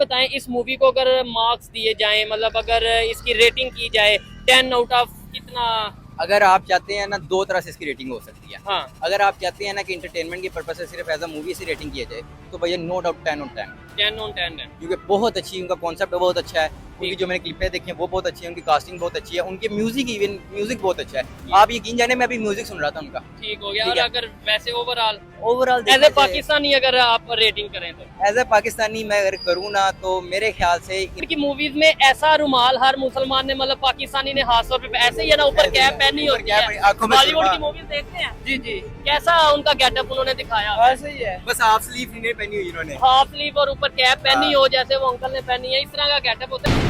बताएं इस मूवी को अगर मार्क्स दिए जाएं, मतलब अगर इसकी रेटिंग की जाए 10 आउट ऑफ कितना? अगर आप चाहते हैं ना, दो तरह से इसकी रेटिंग हो सकती है। हाँ, अगर आप चाहते हैं ना कि इंटरटेनमेंट के पर्पज से सिर्फ एज अ मूवी से रेटिंग किया जाए, तो भैया नो डाउट 10 on 10, 10 ऑन 10 है। क्योंकि बहुत अच्छी उनका कॉन्सेप्ट बहुत अच्छा है। उनकी जो मैंने क्लिपें देखी हैं वो बहुत अच्छी है, उनकी कास्टिंग बहुत अच्छी है, उनके म्यूजिक, इवन म्यूजिक बहुत अच्छा है। आप यकीन जाने, मैं अभी म्यूजिक सुन रहा था उनका। ठीक हो गया। ठीक और है। अगर वैसे overall overall as a Pakistani अगर आप रेटिंग करें तो एज ए पाकिस्तानी मैं अगर करूँ ना, तो मेरे ख्याल से की मूवीज में ऐसा रुमाल हर मुसलमान ने, मतलब पाकिस्तानी ने खास तौर पे ऐसे ही है ना, ऊपर कैप पहनी ऊपर होती कैप, है। आंखों में बॉलीवुड सुरमा। की मूवीज देखते हैं, जी जी कैसा उनका गेटअप उन्होंने दिखाया? ऐसे ही है। बस हाफ स्लीव नहीं पहनी हुई इन्होंने। हाफ स्लीव और ऊपर कैप पहनी हाँ। हो जैसे वो अंकल ने पहनी है, इस तरह का गेटअप होता है।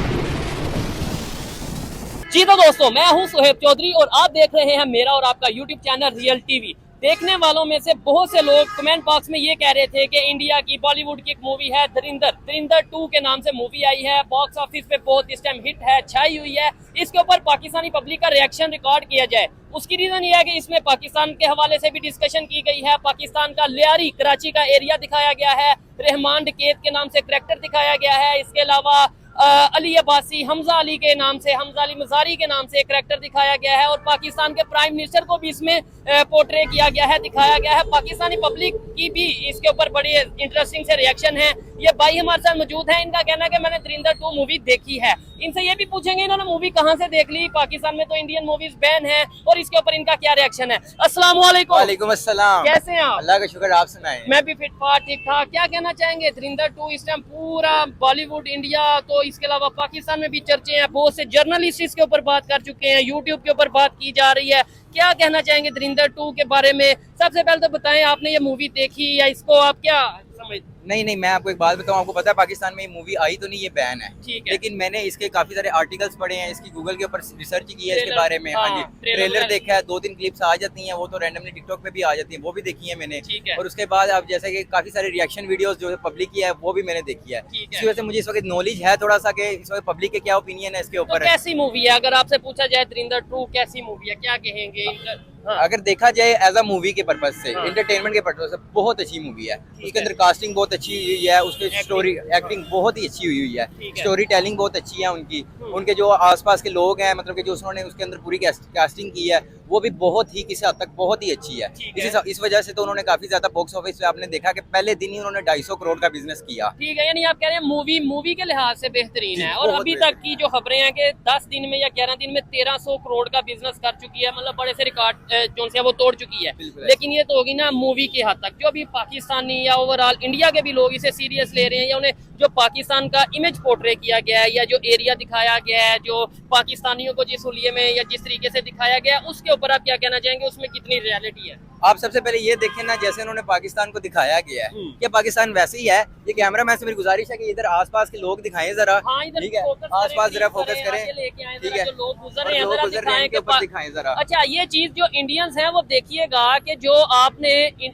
जी तो दोस्तों, मैं हूं सुहेब चौधरी और आप देख रहे हैं मेरा और आपका यूट्यूब चैनल रियल टीवी। देखने वालों में से बहुत से लोग कमेंट बॉक्स में ये कह रहे थे कि इंडिया की बॉलीवुड की एक मूवी है धुरंधर 2 के नाम से मूवी आई है, बॉक्स ऑफिस पे बहुत इस टाइम हिट है, छाई हुई है। इसके ऊपर पाकिस्तानी पब्लिक का रिएक्शन रिकॉर्ड किया जाए। उसकी रीजन ये है कि इसमें पाकिस्तान के हवाले से भी डिस्कशन की गई है। पाकिस्तान का लियारी कराची का एरिया दिखाया गया है, रहमान डकैत के नाम से करैक्टर दिखाया गया है। इसके अलावा अली अब्बासी, हमजा अली के नाम से, हमजा अली मजारी के नाम से एक करैक्टर दिखाया गया है और पाकिस्तान के प्राइम मिनिस्टर को भी इसमें पोर्ट्रे किया गया है, दिखाया गया है। पाकिस्तानी पब्लिक की भी इसके ऊपर बड़ी इंटरेस्टिंग से रिएक्शन है। ये भाई हमारे साथ मौजूद है, इनका कहना है कि मैंने धुरंधर 2 मूवी देखी है। इनसे ये भी पूछेंगे इन्होंने मूवी कहाँ से देख ली, पाकिस्तान में तो इंडियन मूवीज बैन है, और इसके ऊपर इनका क्या रिएक्शन है। अस्सलाम वालेकुम। वालेकुम अस्सलाम। कैसे हैं आप? अल्लाह का शुक्र, आप सुनाएं। मैं भी फिट फाट ठीक ठाक। क्या कहना चाहेंगे धुरंधर 2 इस टाइम पूरा बॉलीवुड, इंडिया, तो इसके अलावा पाकिस्तान में भी चर्चे हैं, बहुत से जर्नलिस्ट इसके ऊपर बात कर चुके हैं, यूट्यूब के ऊपर बात की जा रही है। क्या कहना चाहेंगे धुरंधर 2 के बारे में? सबसे पहले तो बताएं, आपने ये मूवी देखी या इसको आप क्या समझ? नहीं, मैं आपको एक बात बताऊं, आपको पता है पाकिस्तान में ये मूवी आई तो नहीं, ये बैन है। ठीक है। लेकिन मैंने इसके काफी सारे आर्टिकल्स पढ़े हैं, इसकी गूगल के ऊपर रिसर्च की है इसके ट्रेलर, बारे में। हाँ जी, ट्रेलर में देखा है, 2-3 क्लिप्स आ जाती हैं, वो तो रैंडमली टिकटॉक पे भी आ जाती हैं, वो भी देखी है मैंने। ठीक है। और उसके बाद अब जैसे कि काफी सारे रिएक्शन वीडियोस जो पब्लिक की है वो भी मैंने देखी है। ठीक है। इसी वजह से मुझे इस वक्त नॉलेज है थोड़ा सा कि इस वक्त पब्लिक के क्या ओपिनियन है इसके तो ऊपर। कैसी मूवी है? अगर आपसे पूछा जाए धुरंधर 2 कैसी मूवी है, क्या कहेंगे? हाँ। अगर देखा जाए एज अ मूवी के पर्पज से, हाँ। एंटरटेनमेंट के पर्पज से बहुत अच्छी मूवी है। ठीक उसके है। अंदर कास्टिंग बहुत अच्छी हुई है, उसके स्टोरी Acting। एक्टिंग बहुत ही अच्छी हुई है, ठीक है। स्टोरी टेलिंग बहुत अच्छी है उनकी। हम्म। उनके जो आसपास के लोग हैं, मतलब कि जो उन्होंने उसके अंदर पूरी कास्टिंग की है, वो भी बहुत ही किसी हद तक बहुत ही अच्छी है। ठीक है। इस वजह से तो उन्होंने काफी ज्यादा बॉक्स ऑफिस पे आपने देखा कि पहले दिन ही उन्होंने 250 करोड़ का बिजनेस किया। ठीक है, यानी आप कह रहे हैं मूवी के लिहाज से बेहतरीन जी, है। और बहुत अभी तक बेहतरीन की जो खबरें हैं कि 10 दिन में या 11 दिन में 1300 करोड़ का बिजनेस कर चुकी है, मतलब बड़े से रिकॉर्ड जो है वो तोड़ चुकी है। बिल्कुल। लेकिन ये तो होगी ना मूवी की हद तक। जो अभी पाकिस्तानी या ओवरऑल इंडिया के भी लोग इसे सीरियस ले रहे हैं, या उन्हें जो पाकिस्तान का इमेज पोर्ट्रे किया गया है या जो एरिया दिखाया गया है, जो पाकिस्तानियों को जिस हुलिये में या जिस तरीके से दिखाया गया है, उसके ऊपर आप क्या कहना चाहेंगे? उसमें कितनी रियलिटी है? आप सबसे पहले ये देखें ना, जैसे उन्होंने पाकिस्तान को दिखाया गया है, ये पाकिस्तान वैसे ही है। ये कैमरा मैन से मेरी गुजारिश है कि इधर आसपास के लोग दिखाएं जरा। हाँ, इधर ठीक है, फोकस आसपास जरा करें, फोकस करें। आगे लेके आएं ठीक जरा, है, जो लोग गुजर और रहे हैं लोग जरा गुजर रहे हैं दिखाएं उनके कि ऊपर दिखाएं जरा। अच्छा, ये चीज जो इंडियंस हैं वो देखिएगा कि जो आपने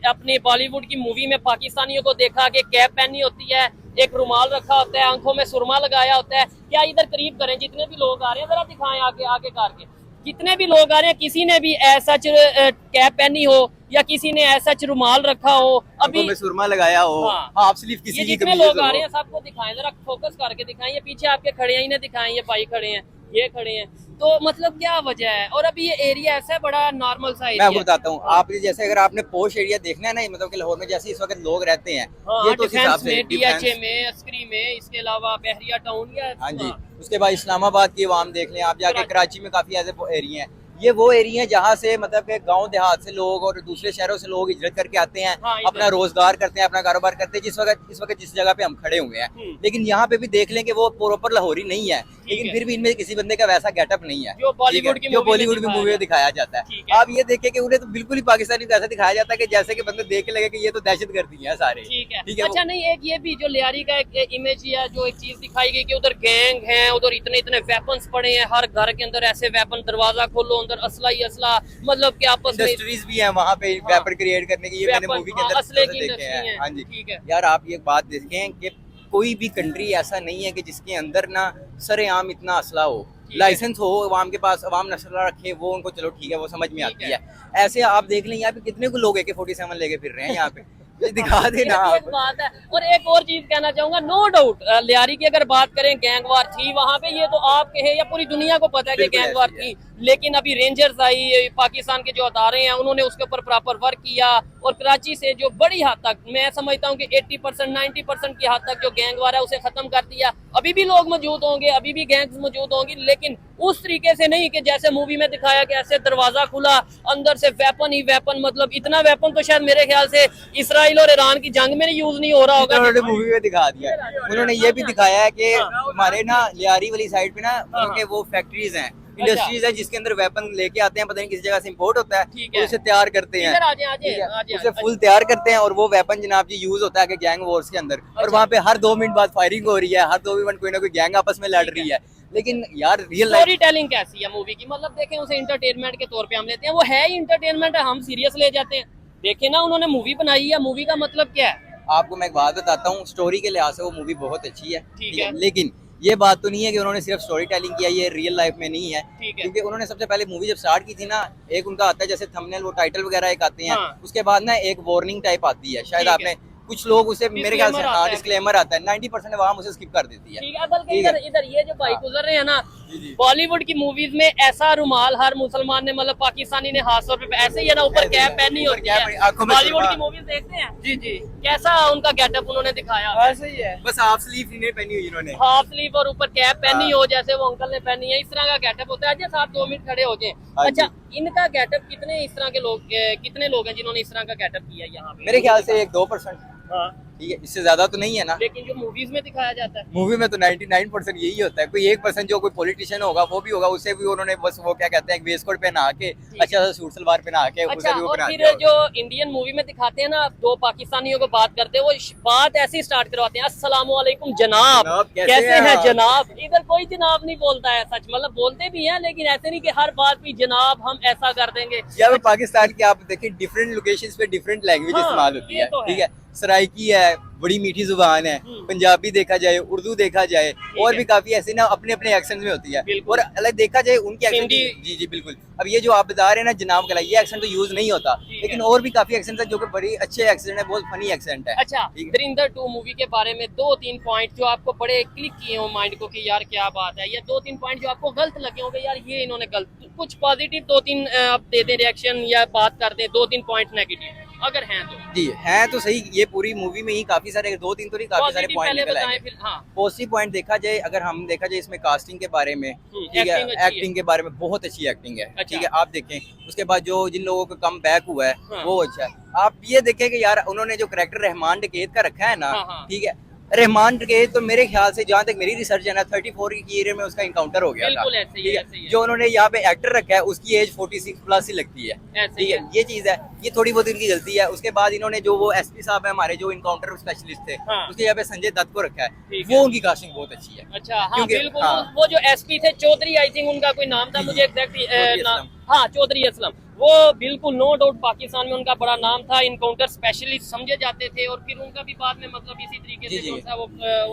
अपनी बॉलीवुड की मूवी में पाकिस्तानियों को देखा कि कैप पहनी होती है, एक रुमाल रखा होता है, आंखों में सुरमा लगाया होता है। क्या इधर करीब करें, जितने भी लोग आ रहे हैं जरा दिखाएं आगे आगे करके, जितने भी लोग आ रहे हैं, किसी ने भी ऐसा कैप पहनी हो या किसी ने ऐसा रुमाल रखा हो, अभी में सुरमा लगाया हो, हाँ। हाफ स्लीव किसी ये की जितने कमीज लोग आ हो। रहे हैं सबको दिखाएं जरा, फोकस करके दिखाएं। ये पीछे आपके खड़े हैं, इन्हें दिखाएं, ये भाई खड़े हैं, ये खड़े हैं। तो मतलब क्या वजह है? और अभी ये एरिया ऐसा है बड़ा नॉर्मल सा मैं एरिया आपको बताता हूँ, आप जैसे अगर आपने पोश एरिया देखना है ना, मतलब कि लाहौर में जैसे इस वक्त लोग रहते हैं, ये तो उस हिसाब डिफेंस से में, डीएचए में, अस्करी में, इसके अलावा बहरिया टाउन या हाँ जी। उसके बाद इस्लामाबाद की आवाम देख लें आप जाके, कराची में काफी ऐसे एरिया हैं। ये वो एरिया है जहाँ से मतलब कि गांव देहात से लोग और दूसरे शहरों से लोग हिजरत करके आते हैं, हाँ, अपना रोजगार करते हैं, अपना कारोबार करते हैं। इस वक्त जिस जगह पे हम खड़े हुए हैं, लेकिन यहाँ पे भी देख लें कि वो प्रॉपर लाहौरी नहीं है, लेकिन फिर भी इनमें किसी बंदे का वैसा गेटअप नहीं है जो बॉलीवुड की मूवी में दिखाया जाता है। आप ये देखें कि उन्हें तो बिल्कुल ही पाकिस्तानी ऐसा दिखाया जाता है कि जैसे कि बंदे देख के लगे कि ये तो दहशतगर्दी है सारे। ठीक है, ठीक है। अच्छा, नहीं, एक ये भी जो लियारी का एक इमेज या जो एक चीज दिखाई गई कि उधर गैंग है, उधर इतने इतने वेपन्स पड़े हैं, हर घर के अंदर ऐसे वेपन, दरवाजा खोलो अंदर असला ही असला, मतलब कि आपस में इंडस्ट्रीज भी हैं वहाँ पे वेपन क्रिएट करने की, ये मैंने मूवी के अंदर असले की देखे इंडस्ट्री हैं। है। हाँ जी। ठीक है। यार आप ये बात देखें कि कोई भी कंट्री ऐसा नहीं है कि जिसके अंदर ना सरेआम इतना असला हो, लाइसेंस हो अवाम के पास, अवाम नस्ला रखे, वो उनको चलो ठीक है, वो समझ में आती है। ऐसे आप देख लें यहाँ पे कितने को लोग AK-47 लेके फिर रहे हैं यहाँ पे। ये दिखा देना ये एक बात है। और एक और चीज कहना चाहूंगा, नो डाउट लियारी की अगर बात करें, गैंगवार थी वहां पे, ये तो आपके है या पूरी दुनिया को पता है कि बिल्कुल गैंगवार ऐसी है। थी। लेकिन अभी रेंजर्स आई, पाकिस्तान के जो अदारे हैं उन्होंने उसके ऊपर प्रॉपर वर्क किया, और कराची से जो बड़ी हद तक मैं समझता हूँ कि 80% 90% की हद तक जो गैंगवार है उसे खत्म कर दिया। अभी भी लोग मौजूद होंगे, अभी भी गैंग्स मौजूद होंगी, लेकिन उस तरीके से नहीं कि जैसे मूवी में दिखाया कि ऐसे दरवाजा खुला, अंदर से वेपन ही वेपन, मतलब इतना वेपन तो शायद मेरे ख्याल से इसराइल और ईरान की जंग में यूज नहीं हो रहा होगा। उन्होंने मूवी में दिखा दिया है। उन्होंने ये भी दिखाया है कि हमारे ना लियारी वाली साइड पे ना उनके वो फैक्ट्रीज हैं, इंडस्ट्रीज है, जिसके अंदर वेपन लेके आते हैं, पता नहीं किसी जगह से इंपोर्ट होता है, ठीक और है। उसे तैयार करते हैं, इधर आ जाए, आ ठीक है? जाए, आ जाए, उसे आ फुल तैयार करते हैं, और वो वेपन जनाब जी यूज होता है कि गैंग वॉर्स के अंदर, और वहाँ पे हर 2 मिनट बाद फायरिंग हो रही है, हर 2 मिनट कोई ना कोई गैंग आपस में लड़ रही है। लेकिन यार रियल लाइफ स्टोरी टेलिंग कैसी है मूवी की, मतलब देखें उसे इंटरटेनमेंट के तौर पे हम लेते हैं, वो है ही इंटरटेनमेंट है, हम सीरियस ले जाते हैं। देखे ना, उन्होंने मूवी बनाई है, मूवी का मतलब क्या है? आपको मैं एक बात बताता हूँ, स्टोरी के लिहाज से वो मूवी बहुत अच्छी है, ठीक है। लेकिन ये बात तो नहीं है कि उन्होंने सिर्फ स्टोरी टेलिंग किया, ये रियल लाइफ में नहीं है। ठीक है। क्योंकि उन्होंने सबसे पहले मूवी जब स्टार्ट की थी ना, एक उनका आता है जैसे थंबनेल, वो टाइटल वगैरह एक आते हैं, हाँ। उसके बाद ना एक वार्निंग टाइप आती है, शायद ठीक है। आपने कुछ लोग उसे मेरे ख्याल से Disclaimer आता है। डिस्क्लेमर आता है, 90% आवाम उसे स्किप कर देती है। ठीक है, बल्कि ठीक है। इधर इधर ये जो भाई हाँ। गुजर रहे हैं ना, जी, जी। बॉलीवुड की मूवीज में ऐसा रुमाल हर मुसलमान ने, मतलब पाकिस्तानी ने खास तौर पे ऐसे ही है ना, ऊपर ऐसे कैप है, पहनी ऊपर होती कैप, है। आंखों में बॉलीवुड सुरमा। की मूवीज देखते हैं, जी जी कैसा उनका गेटअप उन्होंने दिखाया? ऐसे ही है। बस हाफ स्लीव नहीं पहनी हुई इन्होंने। हाफ स्लीव और ऊपर कैप पहनी हाँ। हो, जैसे वो अंकल ने पहनी है, इस तरह का गेटअप होता है। अच्छा साहब 2 मिनट खड़े हो जाए। हाँ जी। अच्छा, इनका गेटअप कितने इस तरह के लोग, कितने लोग हैं जिन्होंने इस तरह का गेटअप किया यहाँ पे? मेरे ख्याल से 1-2%, हाँ, ठीक है, इससे ज्यादा तो नहीं है ना। लेकिन जो मूवीज में दिखाया जाता है, मूवी में तो 99% यही होता है। कोई 1% जो कोई पॉलिटिशियन होगा वो भी होगा, उसे भी उन्होंने बस वो क्या कहते हैं वेस्ट कोट पहना के, अच्छा सा सूट सलवार पहना के उसे अच्छा। भी वो और बना फिर दिया होगा। जो इंडियन मूवी में दिखाते हैं ना, 2 पाकिस्तानियों को बात करते हैं, वो बात ऐसी स्टार्ट करवाते हैं, अस्सलामु अलैकुम जनाब, जनाब, कैसे हैं हैं आप? जनाब। इधर कोई जनाब नहीं बोलता है, सच मतलब बोलते भी हैं, लेकिन ऐसे नहीं कि हर बात भी जनाब हम ऐसा कर देंगे। या फिर पाकिस्तान की आप देखिए डिफरेंट लोकेशंस पे डिफरेंट लैंग्वेज हाँ, इस्तेमाल होती ये है, तो है। ठीक है। सराइकी है, बड़ी मीठी जुबान है, पंजाबी देखा जाए, उर्दू देखा जाए, और है। भी काफी ऐसे ना अपने अपने एक्सेंट में होती है। बिल्कुल। और अलग देखा जाए उनके एक्सेंट, सिंधी- जी जी बिल्कुल। अब ये जो आप बता रहे हैं ना जनाब कला, ये एक्सेंट तो यूज नहीं होता, ठीक लेकिन है। और भी काफी एक्सेंट है जो कि बड़ी अच्छे एक्सेंट है, बहुत फनी एक्सेंट है। अच्छा, ठीक है। धुरंधर 2 मूवी के बारे में 2-3 पॉइंट जो आपको बड़े क्लिक किए हो माइंड को कि यार क्या बात है, या 2-3 पॉइंट जो आपको गलत लगे होंगे, यार ये इन्होंने गलत, कुछ पॉजिटिव 2-3 आप दे दें रिएक्शन, या बात कर दें 2-3 पॉइंट नेगेटिव अगर हैं तो। जी है तो सही, ये पूरी मूवी में ही काफी सारे 2-3 तो नहीं, काफी सारे पॉजिटिव पॉइंट पहले निकल बताएं, आएंगे। फिर हाँ। पॉजिटिव पॉइंट देखा जाए, अगर हम देखा जाए इसमें कास्टिंग के बारे में, ठीक है, acting अच्छी है। एक्टिंग के बारे में बहुत अच्छी एक्टिंग है, अच्छा। ठीक है। आप देखें उसके बाद जो जिन लोगों का कम बैक हुआ है हाँ। वो अच्छा है। आप ये देखें कि यार उन्होंने जो करेक्टर रहमान डकैत का रखा है ना, हाँ, हाँ। ठीक है, रहमान डकैत तो मेरे ख्याल से जहाँ तक मेरी रिसर्च है ना 34 की ईयर में उसका इनकाउंटर हो गया था, बिल्कुल ऐसे ही ठीक है, है। ऐसे ही है। जो उन्होंने यहाँ पे एक्टर रखा है उसकी एज 46 प्लस ही लगती है, ऐसे ही ठीक है। है। ये चीज है, ये थोड़ी बहुत इनकी गलती है। उसके बाद इन्होंने जो वो एसपी साहब है हमारे जो इनकाउंटर स्पेशलिस्ट थे, हाँ। उसके यहाँ पे संजय दत्त को रखा है, ठीक वो है। उनकी कास्टिंग बहुत अच्छी है। अच्छा हाँ, क्योंकि- बिल्कुल। हाँ। वो जो एसपी थे चौधरी, आई थिंक उनका कोई नाम था, जी, मुझे जी। एग्जैक्ट चौधरी नाम, असलम। हाँ चौधरी असलम, वो बिल्कुल नो डाउट पाकिस्तान में उनका बड़ा नाम था, इनकाउंटर स्पेशलिस्ट समझे जाते थे, और फिर उनका भी बाद में मतलब इसी तरीके जी, से जी। जो सा वो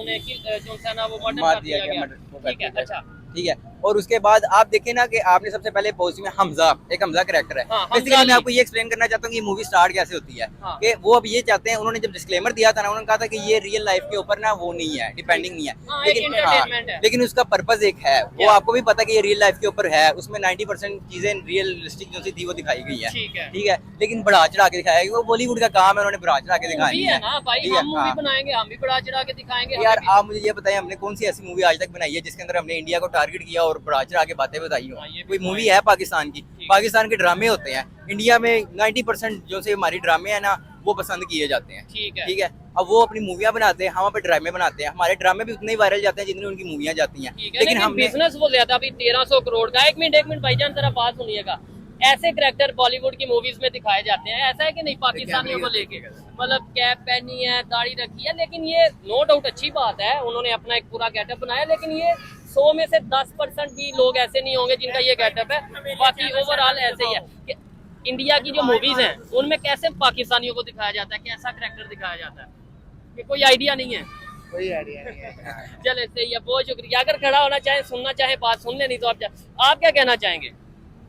उन्हें जो सा ना वो मर्डर मार कर दिया दिया गया, गया। मर्डर वो कर ठीक है। दिया गया। अच्छा ठीक है। और उसके बाद आप देखें ना कि आपने सबसे पहले पॉजिटिव में हमजा, एक हमजा कैरेक्टर है। हाँ, हमजा बेसिकली अली। मैं आपको ये एक्सप्लेन करना चाहता हूँ कि मूवी स्टार्ट कैसे होती है, हाँ। कि वो अब ये चाहते हैं, उन्होंने जब डिस्क्लेमर दिया था ना, उन्होंने कहा था कि ये रियल लाइफ के ऊपर ना वो नहीं है, डिपेंडिंग नहीं है, हाँ, एक entertainment है। लेकिन उसका पर्पज एक है, वो क्या? आपको भी पता है कि ये रियल लाइफ के ऊपर है, उसमें 90% चीजें रियलिस्टिक जो सी थी वो दिखाई गई है, ठीक है। ठीक है। लेकिन बढ़ा चढ़ा के दिखाया गया, वो बॉलीवुड का काम है, उन्होंने बढ़ा चढ़ा के दिखाई मूवी है ना भाई, ठीक है, हम मूवी हाँ। बनाएंगे, हम भी बढ़ा चढ़ा के दिखाएंगे। यार हमें भी- आप मुझे ये बताएं, हमने कौन सी ऐसी मूवी आज तक बनाई है जिसके अंदर हमने इंडिया को टारगेट किया और बढ़ा चढ़ा के बातें बताई हो? हाँ, ये भी कोई तो मूवी है। है पाकिस्तान की? पाकिस्तान के ड्रामे होते हैं, इंडिया में 90% जो से हमारी ड्रामे है ना वो पसंद किए जाते हैं, ठीक है। ठीक है। अब वो अपनी मूवियाँ बनाते हैं, हम पे ड्रामे बनाते हैं, हमारे ड्रामे भी उतने ही वायरल जाते हैं जितनी उनकी मूवियाँ जाती हैं, ठीक है, लेकिन लेकिन हमने बिजनेस वो लिया था अभी 1300 करोड़ का। एक मिनट भाईजान जरा बात सुनिएगा। ऐसे करेक्टर बॉलीवुड की मूवीज में दिखाए जाते हैं, ऐसा है कि नहीं पाकिस्तानियों को लेके, मतलब कैप पहनी है, दाढ़ी रखी है, लेकिन ये नो डाउट अच्छी बात है, उन्होंने अपना एक पूरा गेटअप बनाया, लेकिन ये 100 में से 10% भी लोग ऐसे नहीं होंगे जिनका ये गेटअप है, बाकी ओवरऑल ऐसे ही है। कि इंडिया की जो मूवीज हैं उनमें कैसे पाकिस्तानियों को दिखाया जाता है, कैसा करेक्टर दिखाया जाता है, ये कोई आइडिया नहीं है? कोई आइडिया नहीं है। चले सही है, बहुत शुक्रिया। अगर खड़ा होना चाहे, सुनना चाहे, बात सुन ले, नहीं तो आप क्या कहना चाहेंगे?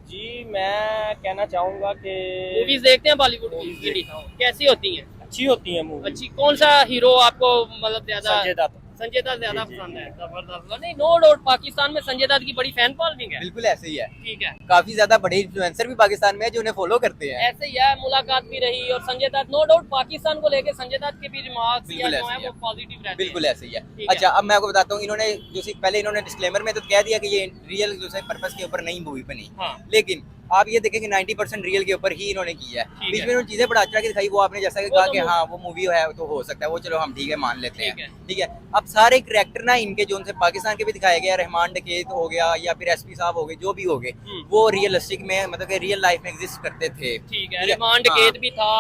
जी मैं कहना चाहूँगा कि मूवीज देखते हैं बॉलीवुड की, कैसी होती हैं? अच्छी होती है मूवी। अच्छी। कौन सा हीरो आपको मतलब ज्यादा? संजय दत्त। संजय दत्त ज्यादा जी, पसंद है। जबरदस्त। नहीं, नो डाउट पाकिस्तान में संजय दत्त की बड़ी फैन फॉलोइंग है। बिल्कुल ऐसे ही है, ठीक है, काफी ज्यादा बड़े इन्फ्लुएंसर भी पाकिस्तान में है जो उन्हें फॉलो करते हैं। ऐसे ही है, मुलाकात भी रही। और संजय दत्त नो डाउट पाकिस्तान को लेके संजय दत्त के भी रिमार्क्स या बिल्कुल जो ऐसे है ही वो है। पॉजिटिव रहते हैं। बिल्कुल ऐसे ही है। ठीक है। अच्छा, अब मैं आपको बताता हूँ, इन्होंने पहले इन्होंने डिस्क्लेमर में तो कह दिया कि ये रियल जो है पर्पस के ऊपर नई मूवी बनी, हाँ। लेकिन आप ये देखें कि 90% रियल के ऊपर ही इन्होंने किया है। ठीक बीच है। में उन्होंने चीजें बढ़ा चढ़ा के दिखाई, वो आपने जैसा कि वो कहा तो कि हाँ वो मूवी है तो हो सकता है, वो चलो हम ठीक है मान लेते ठीक हैं। है। ठीक है, अब सारे करैक्टर ना इनके जो उनसे पाकिस्तान के भी दिखाए गए, रहमान डकैत हो गया या फिर एसपी साहब हो गए, जो भी हो गए, वो रियलिस्टिक में मतलब कि रियल लाइफ में एग्जिस्ट करते थे। ठीक है, रहमान डकैत भी था,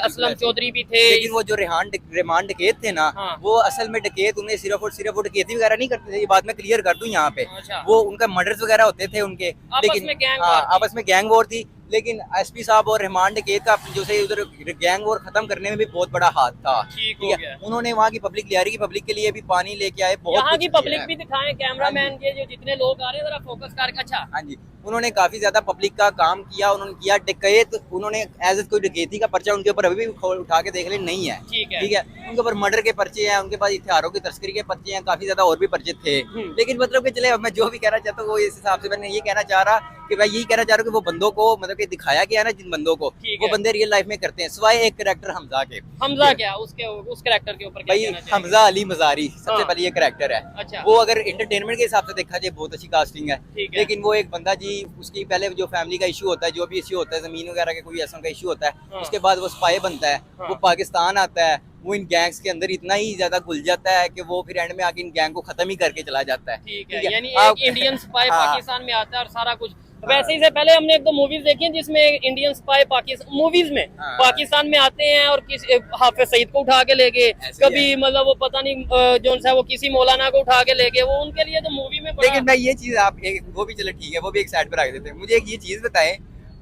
असलम चौधरी भी थे। लेकिन वो जो रहमान डकैत थे ना, हाँ। वो असल में डकैत उन्हें सिर्फ और सिर्फ वो डकैती वगैरह नहीं करते थे, ये बात मैं क्लियर कर दूं यहाँ पे। अच्छा। वो उनका मर्डर्स वगैरह होते थे उनके, आपस में गैंग हाँ वॉर थी। आपस में गैंग वॉर थी। लेकिन एसपी साहब और रहमान डकैत का जो से उधर गैंग वॉर खत्म करने में भी बहुत बड़ा हाथ था। ठीक हो ठीक गया। है, उन्होंने वहाँ की पब्लिक, लियारी की पब्लिक के लिए भी पानी लेके आए, बहुत यहाँ कुछ की किया पब्लिक है। भी दिखाएं, कैमरामैन ये जो जितने लोग आ रहे हैं जरा फोकस करके। अच्छा, हाँ जी, उन्होंने काफी ज्यादा पब्लिक का काम किया, उन्होंने किया डकैत, उन्होंने एज कोई डकैती का पर्चा उनके ऊपर अभी भी उठा के देख ले नहीं है। ठीक है। ठीक है, उनके ऊपर मर्डर के पर्चे हैं, उनके पास हथियारों की तस्करी के पर्चे हैं, काफी ज्यादा और भी पर्चे थे। लेकिन मतलब कि चले, अब मैं जो भी कहना चाहता हूँ वो इस हिसाब से मैंने ये कहना चाह रहा कि मैं यही कहना चाह रहा हूँ कि वो बंदों को मतलब कि दिखाया गया ना, जिन बंदों को ठीक वो है। बंदे रियल लाइफ में करते हैं, सिवाय एक कैरेक्टर हमजा के। हमजा क्या उसके उस कैरेक्टर के ऊपर क्या भाई कहना चाहिए? हमजा अली मजारी सबसे हाँ। पहले ये कैरेक्टर है। अच्छा। वो अगर एंटरटेनमेंट के हिसाब से देखा जाए बहुत अच्छी कास्टिंग है, ठीक है। लेकिन वो एक बंदा जी, उसकी पहले जो फैमिली का इशू होता है, जो भी इशू होता है, जमीन वगैरह का कोई ऐसा का इशू होता है, हाँ। उसके बाद वो स्पाई बनता है, हाँ। वो पाकिस्तान आता है, वो इन गैंग्स के अंदर इतना ही ज्यादा घुल जाता है कि वो फिर एंड में आके इन गैंग को खत्म ही करके चला जाता है। ठीक है, यानी एक इंडियन स्पाई हाँ। पाकिस्तान में आता है और सारा कुछ। वैसे ही से पहले हमने एक दो मूवीज देखी हैं जिसमें इंडियन स्पाई पाकिस्तान मूवीज में हाँ। पाकिस्तान में आते हैं और किसी हाफिज सईद को उठा के ले गए, ऐसे ही कभी मतलब वो पता नहीं जो सा वो किसी मौलाना को उठा के ले गए, वो उनके लिए तो मूवी में बड़ा। लेकिन मैं ये चीज आप वो भी चलो ठीक है, वो भी एक साइड पर रख देते हैं। मुझे एक ये चीज बताएं,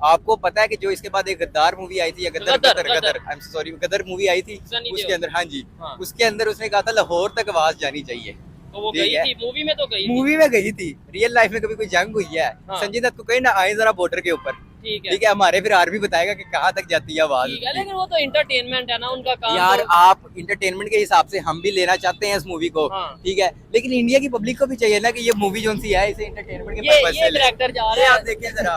आपको पता है कि जो इसके बाद एक गद्दार मूवी आई थी, या Gadar I am sorry, Gadar movie आई थी, सनी उसके देओल। अंदर, हाँ जी, हाँ। उसके अंदर उसने कहा था लाहौर तक आवाज जानी चाहिए। तो वो ठीक गई है। थी मूवी में, तो गई थी। मूवी में गई थी, रियल लाइफ में कभी कोई जंग हुई है? हाँ। संजय दत्त को कहीं ना आए जरा बॉर्डर के ऊपर। ठीक है। ठीक है, हमारे फिर आर्मी बताएगा कि कहाँ तक जाती है आवाज। ठीक है, लेकिन वो तो इंटरटेनमेंट है ना उनका काम। यार तो... आप इंटरटेनमेंट के हिसाब से हम भी लेना चाहते हैं इस मूवी को। हाँ। ठीक है, लेकिन इंडिया की पब्लिक को भी चाहिए ना कि ये मूवी जो सी है इसे इंटरटेनमेंट के पर्पस ये से ले। कैरेक्टर जा ये रहा आप है। देखिए जरा,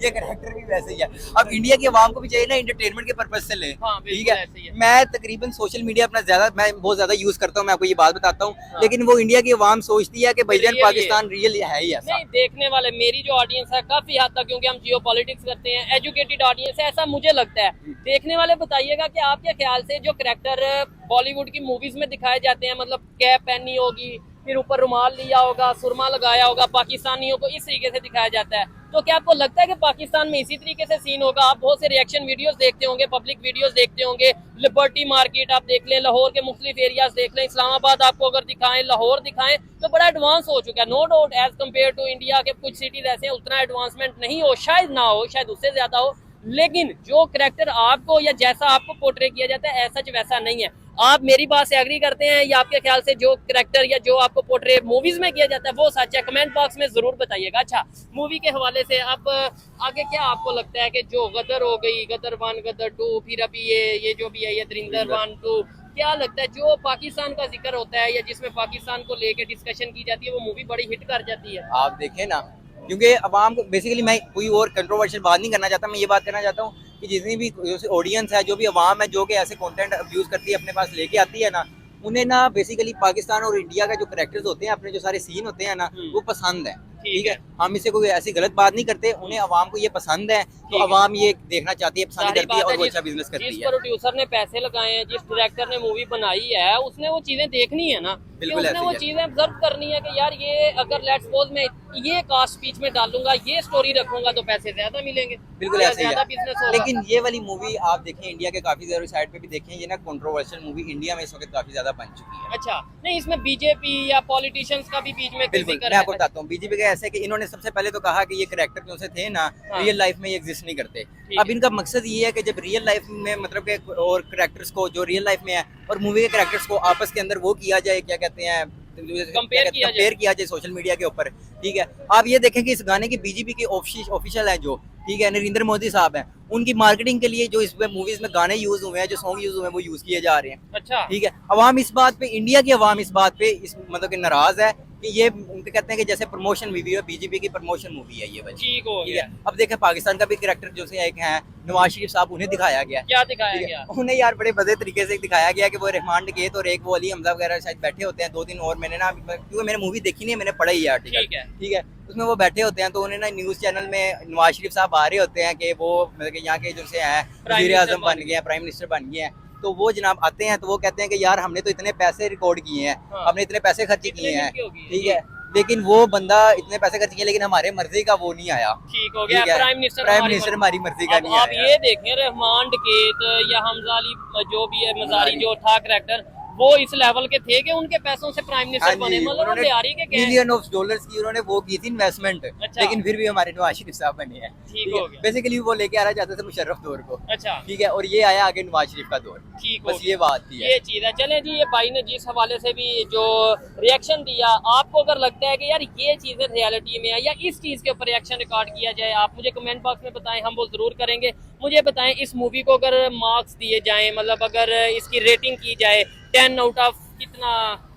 ये कैरेक्टर भी वैसे ही है। अब इंडिया की आवाम को भी चाहिए ना इंटरटेनमेंट के पर्पस से ले। हाँ, ठीक बिल्कुल है, ऐसे ही है। मैं तकरीबन सोशल मीडिया अपना मैं बहुत ज्यादा यूज करता हूँ, मैं आपको ये बात बताता हूँ। हाँ। लेकिन वो इंडिया की आवाम सोचती है कि भाईजान Real ही है। पाकिस्तान रियल है ही ऐसा। नहीं, देखने वाले मेरी जो ऑडियंस है काफी हद तक, क्योंकि हम जियो पॉलिटिक्स करते हैं, एजुकेटेड ऑडियंस है, ऐसा मुझे लगता है। देखने वाले बताइएगा कि आपके ख्याल से जो कैरेक्टर बॉलीवुड की मूवीज में दिखाए जाते हैं, मतलब कैप पहनी होगी, फिर ऊपर रुमाल लिया होगा, सुरमा लगाया होगा, पाकिस्तानियों को इस तरीके से दिखाया जाता है, तो क्या आपको लगता है कि पाकिस्तान में इसी तरीके से सीन होगा? आप बहुत से रिएक्शन वीडियोस देखते होंगे, पब्लिक वीडियोस देखते होंगे, लिबर्टी मार्केट आप देख लें, लाहौर के मुख्तलिफ एरियाज देख लें, इस्लामाबाद आपको अगर दिखाएं, लाहौर दिखाएं, तो बड़ा एडवांस हो चुका है। No doubt as compare to India के कुछ सिटीज ऐसे हैं उतना एडवांसमेंट नहीं हो, शायद ना हो, शायद उससे ज्यादा हो, लेकिन जो करैक्टर आपको या जैसा आपको पोर्ट्रे किया जाता है ऐसा वैसा नहीं है। आप मेरी बात से एग्री करते हैं या आपके ख्याल से जो करैक्टर या जो आपको पोर्ट्रे मूवीज में किया जाता है वो सच है? कमेंट बॉक्स में जरूर बताइएगा। अच्छा, मूवी के हवाले से अब आगे क्या आपको लगता है कि जो गदर हो गई, गदर 1, गदर 2, फिर अभी ये जो भी है ये दरिंदर 1, 2, क्या लगता है जो पाकिस्तान का जिक्र होता है या जिसमें पाकिस्तान को लेके डिस्कशन की जाती है वो मूवी बड़ी हिट कर जाती है? आप देखें ना, क्योंकि अवाम को बेसिकली, मैं कोई और कंट्रोवर्शियल बात नहीं करना चाहता, मैं ये बात करना चाहता हूँ कि जितनी भी ऑडियंस है, जो भी अवाम है, जो कि ऐसे कंटेंट अब्यूज करती है, अपने पास लेके आती है ना, उन्हें ना बेसिकली पाकिस्तान और इंडिया का जो कैरेक्टर्स होते हैं, अपने जो सारे सीन होते हैं ना, वो पसंद है। ठीक है, हम इससे कोई ऐसी गलत बात नहीं करते, उन्हें अवाम को ये पसंद है, तो अवाम ये देखना चाहती है, पसंद करती है और वो अच्छा बिजनेस करती है। जिस प्रोड्यूसर ने पैसे लगाए हैं, जिस डायरेक्टर ने मूवी बनाई है, उसने वो चीजें देखनी है ना, कि उसने वो चीजें ऑब्जर्व करनी है कि यार ये अगर लेट्स सपोज मैं ये कास्ट स्पीच में डालूंगा, ये स्टोरी रखूंगा तो पैसे ज्यादा मिलेंगे, बिल्कुल ऐसे ही ज्यादा है। बिजनेस होगा। लेकिन ये वाली मूवी आप देखें, इंडिया के काफी सारी साइड पे भी देखें, ये ना कंट्रोवर्शियल मूवी इंडिया में इस वक्त काफी ज्यादा बन चुकी है। अच्छा, नहीं इसमें बीजेपी या पॉलिटिशियंस का भी बीच में बिल्कुल, जिक्र मैं आपको है। बताता हूँ। बीजेपी का ऐसा है कि इन्होंने सबसे पहले तो कहा कि ये कैरेक्टर जो से थे ना, हाँ। रियल लाइफ में ये एग्जिस्ट नहीं करते। ठीक अब इनका मकसद ये है कि जब रियल लाइफ में मतलब के और कैरेक्टर्स को जो रियल लाइफ में है और मूवी के कैरेक्टर्स को आपस के अंदर वो किया जाए, क्या कहते हैं, कंपेयर किया सोशल मीडिया के ऊपर, ठीक है। आप ये देखें कि इस गाने की बीजेपी के ऑफिशियल है जो, ठीक है, नरेंद्र मोदी साहब हैं, उनकी मार्केटिंग के लिए जो इसमें मूवीज में गाने यूज हुए हैं, जो सॉन्ग यूज हुए हैं, वो यूज किए जा रहे हैं। अच्छा, ठीक है। अवाम इस बात पे, इंडिया की अवाम इस बात पे इस मतलब कि नाराज है कि ये उनके कहते हैं कि जैसे प्रमोशन मूवी है, बीजेपी की प्रमोशन मूवी है ये वाली। ठीक हो ठीक गया। है। अब देखें पाकिस्तान का भी कैरेक्टर जो से एक है नवाज शरीफ साहब, उन्हें दिखाया गया। क्या दिखाया ठीक है। गया? उन्हें यार बड़े मजे तरीके से दिखाया गया कि वो रहमान डकैत और एक वो अली हमजा वगैरह शायद बैठे होते हैं, 2-3 और, मैंने ना क्योंकि मैंने मूवी देखी नहीं है, मैंने पढ़ा ही है आर्टिकल। ठीक है। ठीक है। उसमें वो बैठे होते हैं तो उन्हें ना न्यूज़ चैनल में नवाज शरीफ साहब आ रहे होते हैं कि वो मतलब कि यहाँ के जो से हैं वज़ीर आज़म बन गए हैं, प्राइम मिनिस्टर बन गए हैं। तो वो जनाब आते हैं तो वो कहते हैं कि यार हमने तो इतने पैसे रिकॉर्ड किए हैं, हाँ। हमने इतने पैसे खर्च इतने किए हैं, किनके हो गए? ठीक है, लेकिन वो बंदा इतने पैसे खर्च किए लेकिन हमारे मर्जी का वो नहीं आया। ठीक हो गया। ठीक है। प्राइम मिनिस्टर हमारी मर्जी का अब नहीं आप आया। ये देखें, रहमान डकैत या हमजा अली जो भी है, मजारी जो था करैक्टर, वो इस लेवल के थे कि उनके पैसों से प्राइम मिनिस्टर बने, मतलब वो बिहारी के क्या है? मिलियन ऑफ डॉलर्स की उन्होंने वो की थी इन्वेस्टमेंट, अच्छा। लेकिन फिर भी हमारे नवाज शरीफ साहब बने हैं। ठीक हो गया। बेसिकली वो लेके आना चाहते थे मुशर्रफ दौर को, अच्छा, ठीक है, और ये आया आगे नवाज शरीफ का दौर। ठीक हो बस गया। ये बात थी। ये चीज है। चले जी, ये भाई ने जिस हवाले से भी जो रिएक्शन दिया, आपको अगर लगता है कि यार ये चीजें रियलिटी में है या इस चीज के ऊपर रिएक्शन रिकॉर्ड किया जाए, आप मुझे कमेंट बॉक्स में बताएं, हम वो जरूर करेंगे। मुझे बताएं इस मूवी को अगर मार्क्स दिए जाएं, मतलब अगर इसकी रेटिंग की जाए 10 आउट ऑफ कितना?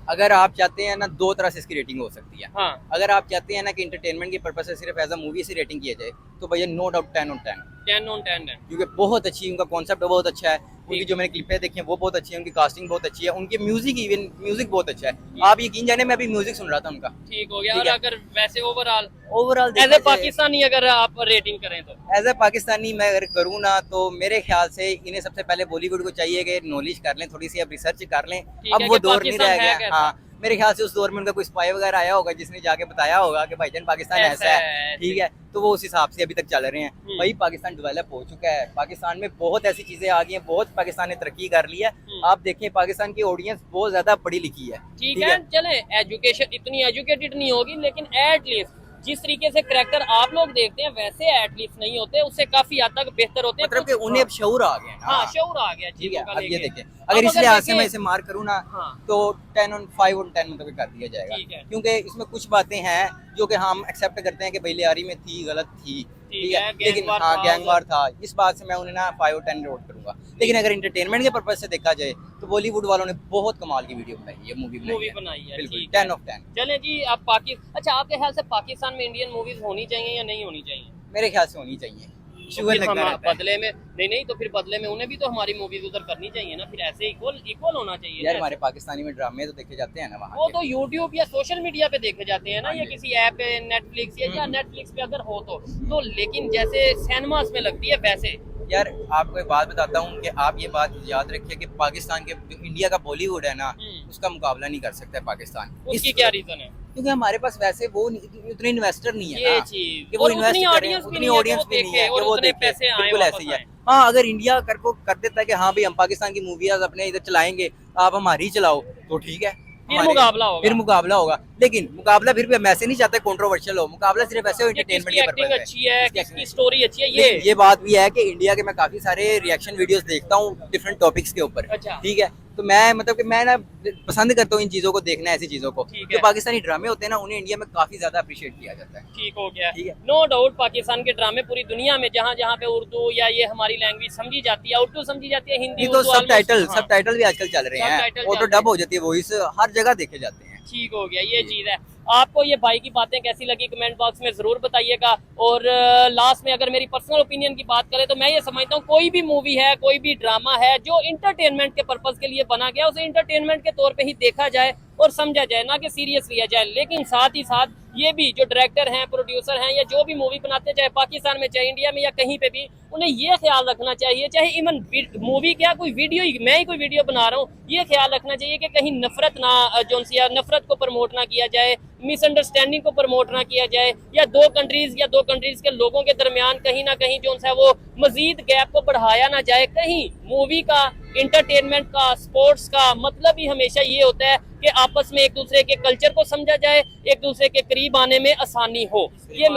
अगर आप चाहते हैं ना, दो तरह से इसकी रेटिंग हो सकती है। हाँ, अगर आप चाहते हैं ना कि इंटरटेनमेंट के पर्पज से सिर्फ एज अ मूवी से रेटिंग किया जाए तो भैया नो डाउट 10 on 10, 10 on 10 है। क्योंकि बहुत अच्छी उनका कॉन्सेप्ट बहुत अच्छा है, उनकी जो मैंने क्लिपें देखी हैं वो बहुत अच्छी है, उनकी कास्टिंग बहुत अच्छी है, उनकी म्यूजिक बहुत अच्छा है। आप यकीन जाने मैं अभी म्यूजिक सुन रहा था उनका। ठीक हो गया। ठीक और है। अगर वैसे ओवरऑल एज ए पाकिस्तानी अगर आप रेटिंग करें तो? एज ए पाकिस्तानी मैं अगर करूँ ना तो मेरे ख्याल से इन्हें सबसे पहले बॉलीवुड को चाहिए कि नॉलेज कर लें, थोड़ी सी अब रिसर्च कर लें। ठीक है अब वो कि दौर नहीं रह पाकिस्तान है गया। कैसा? हाँ, मेरे ख्याल से उस दौर में उनका कोई स्पाई वगैरह आया होगा जिसने जाके बताया होगा कि भाईजान पाकिस्तान ऐसा है, ठीक है, तो वो उस हिसाब से अभी तक चल रहे हैं। भाई पाकिस्तान डेवलप हो चुका है, पाकिस्तान में बहुत ऐसी चीजें आ गई हैं, बहुत पाकिस्तान ने तरक्की कर ली है। आप देखें पाकिस्तान की ऑडियंस बहुत ज्यादा पढ़ी लिखी है। ठीक है। चले, एजुकेशन इतनी एजुकेटेड नहीं होगी, लेकिन एटलीस्ट जिस तरीके से करैक्टर आप लोग देखते हैं वैसे एटलीस्ट नहीं होते, उससे काफी हद तक बेहतर होते हैं। मतलब कि उन्हें अब शऊर आ गया ना। हाँ, शऊर आ गया ठीक है। चीजों का अब ये लेके। देखें, अगर इस लिहाज से मैं इसे मार्क करूँ ना हाँ, तो 5 on 10 मतलब कर दिया जाएगा। ठीक है। क्योंकि इसमें कुछ बातें हैं जो कि हम एक्सेप्ट करते हैं कि भाई लियारी में थी, गलत थी, ठीक है, लेकिन हाँ गैंगवार था, इस बात से मैं उन्हें ना 5 और 10 रोड करूंगा। लेकिन अगर इंटरटेनमेंट के पर्पज से देखा जाए तो बॉलीवुड वालों ने बहुत कमाल की वीडियो बनाई है, मूवी बनाई है। बिल्कुल ठीक है। 10 of 10। चले जी, आप अच्छा, आपके ख्याल से पाकिस्तान में इंडियन मूवीज होनी चाहिए या नहीं होनी चाहिए? मेरे ख्याल से होनी चाहिए। तो शुगर फिर लगता हम रहता है। बदले में नहीं तो फिर बदले में उन्हें भी तो हमारी मूवीज उधर करनी चाहिए ना, फिर ऐसे इक्वल होना चाहिए यार ना। हमारे पाकिस्तानी में ड्रामे तो देखे जाते हैं ना वहाँ वो के। तो यूट्यूब या सोशल मीडिया पे देखे जाते हैं ना, हाँ या जी। किसी ऐप पे, नेटफ्लिक्स या नेटफ्लिक्स पे अगर हो तो लेकिन जैसे सिनेमास में लगती है वैसे। यार आपको एक बात बताता हूँ कि आप ये बात याद रखिए कि पाकिस्तान के जो इंडिया का बॉलीवुड है ना, उसका मुकाबला नहीं कर सकता है पाकिस्तान। उसकी क्या रीजन है? क्योंकि हमारे पास वैसे वो उतने इन्वेस्टर नहीं है ये ना चीज कि वो और इन्वेस्ट उतनी करें, ऑडियंस उतनी ऑडियंस भी नहीं है कि वो उतने देखे। पैसे आए बिल्कुल वापस ऐसे ही है। आए। हाँ, अगर इंडिया कर देता है कि हाँ भाई हम पाकिस्तान की मूवीज अपने इधर चलाएंगे, आप हमारी चलाओ, तो ठीक है, फिर मुकाबला होगा। फिर मुकाबला होगा। लेकिन मुकाबला फिर भी हम ऐसे नहीं चाहते कंट्रोवर्शियल हो, मुकाबला सिर्फ ऐसे हो एंटरटेनमेंट के एक्टिंग पर्पस अच्छी है, किसकी स्टोरी अच्छी है, ये बात भी है कि इंडिया के मैं काफी सारे रिएक्शन वीडियोस देखता हूँ डिफरेंट टॉपिक्स के ऊपर। अच्छा। ठीक है, तो मैं मतलब कि मैं ना पसंद करता हूँ इन चीजों को देखना, ऐसी चीजों को। ठीक है। जो पाकिस्तानी ड्रामे होते हैं ना, उन्हें इंडिया में काफी ज्यादा अप्रिशिएट किया जाता है। ठीक हो गया। ठीक है। नो डाउट पाकिस्तान के ड्रामे पूरी दुनिया में जहाँ जहाँ पे उर्दू या ये हमारी लैंग्वेज समझी जाती है, उर्दू समझी जाती है, हिंदी, ये तो उर्दू सब टाइटल almost, हाँ। भी आजकल चल रहे हैं, Subtitle ऑटो चल रहे डब हो जाती है, वॉइस हर जगह देखे जाते हैं। ठीक हो गया, ये चीज है। आपको ये भाई की बातें कैसी लगी कमेंट बॉक्स में जरूर बताइएगा। और लास्ट में अगर मेरी पर्सनल ओपिनियन की बात करें तो मैं ये समझता हूँ कोई भी मूवी है, कोई भी ड्रामा है जो इंटरटेनमेंट के पर्पज के लिए बना गया, उसे इंटरटेनमेंट के तौर पे ही देखा जाए और समझा जाए, ना कि सीरियस लिया जाए। लेकिन साथ ही साथ ये भी जो डायरेक्टर हैं, प्रोड्यूसर हैं, या जो भी मूवी बनाते, चाहे पाकिस्तान में, चाहे इंडिया में, या कहीं पे भी, उन्हें ये ख्याल रखना चाहिए, चाहे इवन मूवी क्या, कोई वीडियो ही, मैं ही कोई वीडियो बना रहा हूँ, ये ख्याल रखना चाहिए कि कहीं नफरत ना जो नफरत को प्रमोट ना किया जाए, मिसअंडरस्टैंडिंग को प्रमोट ना किया जाए, या दो कंट्रीज के लोगों के दरमियान कहीं ना कहीं जो है वो मजीद गैप को बढ़ाया ना जाए। कहीं मूवी का, इंटरटेनमेंट का, स्पोर्ट्स का मतलब ही हमेशा ये होता है कि आपस में एक दूसरे के कल्चर को समझा जाए, एक दूसरे के करीब आने में आसानी हो। ये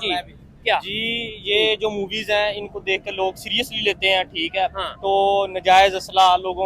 जी क्या? जी, ये जो मूवीज हैं इनको देख कर लोग सीरियसली लेते हैं, ठीक है। हाँ। तो नजायज असला लोग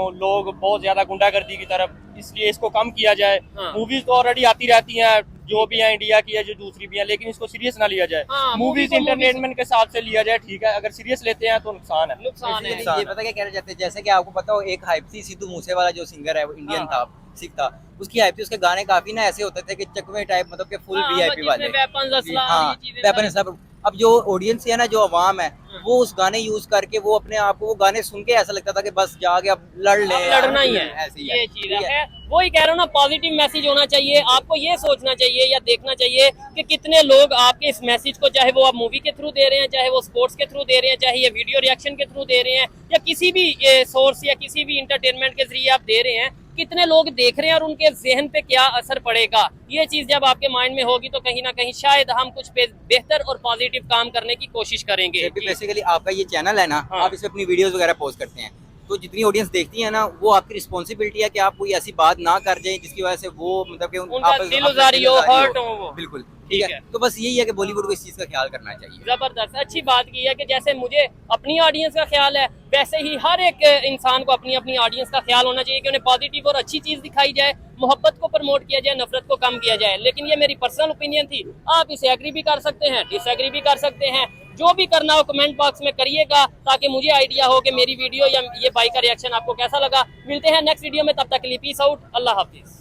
बहुत ज्यादा गुंडागर्दी की तरफ, इसलिए इसको कम किया जाए। हाँ। मूवीज तो ऑलरेडी आती रहती हैं, जो भी है इंडिया की है, जो दूसरी भी है, लेकिन इसको सीरियस ना लिया जाए। हाँ, मूवीज इंटरटेनमेंट के हिसाब से लिया जाए, ठीक है। अगर सीरियस लेते हैं तो नुकसान है। नुकसान है। ये पता क्या कहना चाहते हैं, जैसे कि आपको पता हो एक हाइप थी सिद्धू मूसेवाला जो सिंगर है वो इंडियन हाँ। था, सिख था, उसकी हाइप थी, उसके गाने काफी ना ऐसे होते थे कि चकमे टाइप, मतलब कि फुल हाँ, वीआईपी वाले। वेपन्स असला हाँ, ये चीजें वेपन सब। अब जो ऑडियंस है ना, जो अवाम है, वो उस गाने यूज करके वो अपने आप को, वो गाने सुन के ऐसा लगता था कि बस जाके अब लड़ ले, अब लड़ना ही है, ऐसे ही ये चीज ठीक है। वही कह रहा हूँ ना, पॉजिटिव मैसेज होना चाहिए। आपको ये सोचना चाहिए या देखना चाहिए कि कितने लोग आपके इस मैसेज को, चाहे वो आप मूवी के थ्रू दे रहे हैं, चाहे वो स्पोर्ट्स के थ्रू दे रहे हैं, चाहे ये वीडियो रिएक्शन के थ्रू दे रहे हैं, या किसी भी सोर्स या किसी भी इंटरटेनमेंट के जरिए आप दे रहे हैं, कितने लोग देख रहे हैं और उनके जहन पे क्या असर पड़ेगा। ये चीज जब आपके माइंड में होगी तो कहीं ना कहीं शायद हम कुछ बेहतर और पॉजिटिव काम करने की कोशिश करेंगे। बेसिकली आपका ये चैनल है ना, हाँ। आप इसमें अपनी वीडियोस वगैरह पोस्ट करते हैं, तो जितनी ऑडियंस देखती है ना, वो आपकी रिस्पॉन्सिबिलिटी है कि आप कोई ऐसी बात ना कर जाए जिसकी वजह से वो, मतलब कि उनका दिलुजारी हो, हर्ट हो वो। बिल्कुल ठीक है। तो बस यही है कि बॉलीवुड को इस चीज का ख्याल करना चाहिए। जबरदस्त, अच्छी बात की है कि जैसे मुझे अपनी ऑडियंस का ख्याल है, वैसे ही हर एक इंसान को अपनी अपनी ऑडियंस का ख्याल होना चाहिए कि उन्हें पॉजिटिव और अच्छी चीज दिखाई जाए, मोहब्बत को प्रमोट किया जाए, नफरत को कम किया जाए। लेकिन ये मेरी पर्सनल ओपिनियन थी, आप इसे एग्री भी कर सकते हैं, डिसएग्री भी कर सकते हैं, जो भी करना हो कमेंट बॉक्स में करिएगा, ताकि मुझे आइडिया हो कि मेरी वीडियो या ये भाई का रिएक्शन आपको कैसा लगा। मिलते हैं नेक्स्ट वीडियो में, तब तक के लिए पीस आउट, अल्लाह हाफिज।